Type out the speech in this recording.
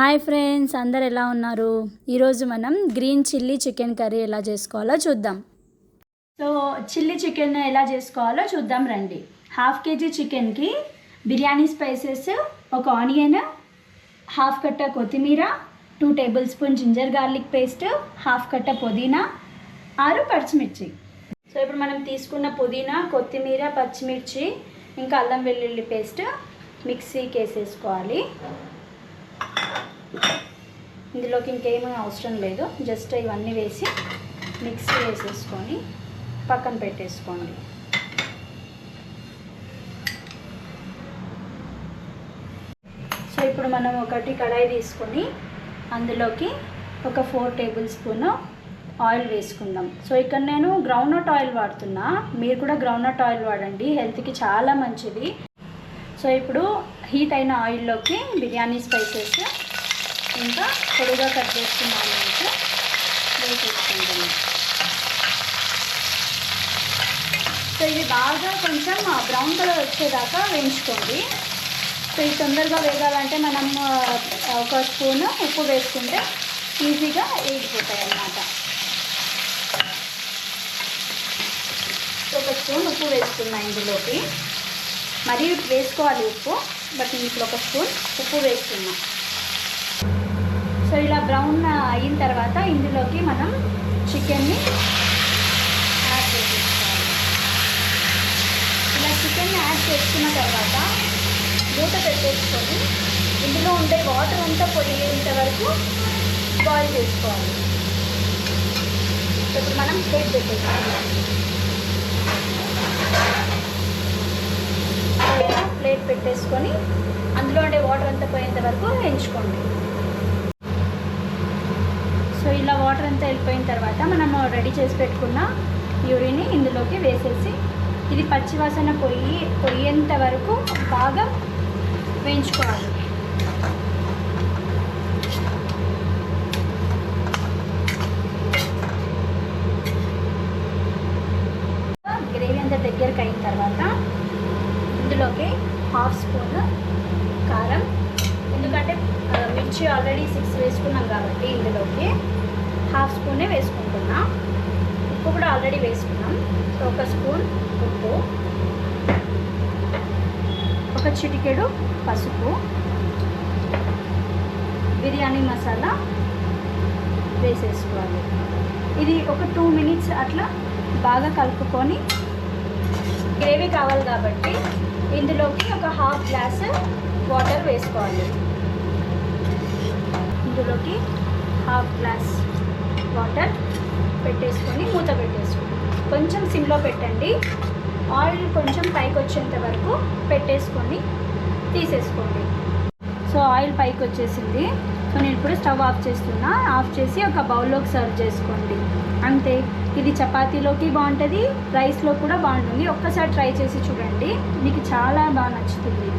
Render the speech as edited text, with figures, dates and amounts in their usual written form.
Hi friends, అందరు ఎలా ఉన్నారు? ఈరోజు మనం గ్రీన్ చిల్లీ చికెన్ కర్రీ ఎలా చేసుకోవాలో చూద్దాం. సో చిల్లీ చికెన్ ఎలా చేసుకోవాలో చూద్దాం రండి. 1/2 kg చికెన్కి బిర్యానీ స్పైసెస్, ఒక ఆనియన్, 1/2 కట్ట కొత్తిమీర, 2 tablespoon జింజర్ గార్లిక్ పేస్ట్, 1/2 కట్ట పుదీనా, 6 పచ్చిమిర్చి. సో ఇప్పుడు మనం తీసుకున్న పుదీనా, కొత్తిమీర, పచ్చిమిర్చి ఇంకా అల్లం వెల్లుల్లి పేస్ట్ మిక్సీకి వేసేసుకోవాలి. ఇందులోకి ఇంకేమీ అవసరం లేదు, జస్ట్ ఇవన్నీ వేసి మిక్సీ వేసేసుకొని పక్కన పెట్టేసుకోండి. సో ఇప్పుడు మనం ఒకటి కడాయి తీసుకొని అందులోకి ఒక 4 tablespoon ఆయిల్ వేసుకుందాం. సో ఇక్కడ నేను గ్రౌండ్నట్ ఆయిల్ వాడుతున్నా, మీరు కూడా గ్రౌండ్నట్ ఆయిల్ వాడండి, హెల్త్కి చాలా మంచిది. సో ఇప్పుడు హీట్ అయిన ఆయిల్లోకి బిర్యానీ స్పైసెస్ ఇంకా పొడిగా కట్ చేసుకున్న ఆనియన్స్ వేసేసుకుంటున్నాం. సో ఇది బాగా కొంచెం బ్రౌన్ కలర్ వచ్చేదాకా వేయించుకోండి. సో ఇది తొందరగా వేగాలంటే మనం ఒక స్పూన్ ఉప్పు వేసుకుంటే ఈజీగా వేగిపోతాయి అన్నమాట. ఒక స్పూన్ ఉప్పు వేసుకున్నా ఇందులోకి, మరీ వేసుకోవాలి ఉప్పు, బట్ ఇప్పుడు ఒక స్పూన్ ఉప్పు వేసుకున్నాం. సో ఇలా బ్రౌన్ అయిన తర్వాత ఇందులోకి మనం చికెన్ని యాడ్ చేసేసుకోవాలి. ఇలా చికెన్ని యాడ్ చేసుకున్న తర్వాత మూత పెట్టేసుకొని ఇందులో ఉండే వాటర్ అంతా పొయ్యేంత వరకు బాయిల్ చేసుకోవాలి. ఇప్పుడు మనం ప్లేట్ పెట్టేసుకోవాలి. ప్లేట్ పెట్టేసుకొని అందులో ఉండే వాటర్ అంతా పోయేంత వరకు వేయించుకోండి. సో ఇలా వాటర్ అంతా వెళ్ళిపోయిన తర్వాత మనం రెడీ చేసి పెట్టుకున్న ప్యూరీని ఇందులోకి వేసేసి ఇది పచ్చివాసన పోయేంత వరకు బాగా వేయించుకోవాలి. గ్రేవీ అంతా దగ్గరికి అయిన తర్వాత ఇందులోకి 1/2 స్పూన్ కారం, ఎందుకంటే మిర్చి ఆల్రెడీ 6 వేసుకున్నాం కాబట్టి ఇందులోకి 1/2 స్పూనే వేసుకుంటున్నా. ఉప్పు కూడా ఆల్రెడీ వేసుకున్నాం. సో 1 స్పూన్ ఉప్పు, ఒక చిటికెడు పసుపు, బిర్యానీ మసాలా వేసేసుకోవాలి. ఇది ఒక 2 minutes అట్లా బాగా కలుపుకొని, గ్రేవీ కావాలి కాబట్టి ఇందులోకి ఒక 1/2 గ్లాస్ వాటర్ వేసుకోవాలి. ఇందులోకి 1/2 గ్లాస్ వాటర్ పెట్టేసుకొని మూత పెట్టేసుకోండి. కొంచెం సిమ్లో పెట్టండి, ఆయిల్ కొంచెం పైకి వచ్చేంత వరకు పెట్టేసుకొని తీసేసుకోండి. సో ఆయిల్ పైకి వచ్చేసింది. సో నేను ఇప్పుడు స్టవ్ ఆఫ్ చేస్తున్నా. ఆఫ్ చేసి ఒక బౌల్లోకి సర్వ్ చేసుకోండి. అంతే. ఇది చపాతీలోకి బాగుంటుంది, రైస్లో కూడా బాగుంటుంది. ఒక్కసారి ట్రై చేసి చూడండి, మీకు చాలా బాగా నచ్చుతుంది.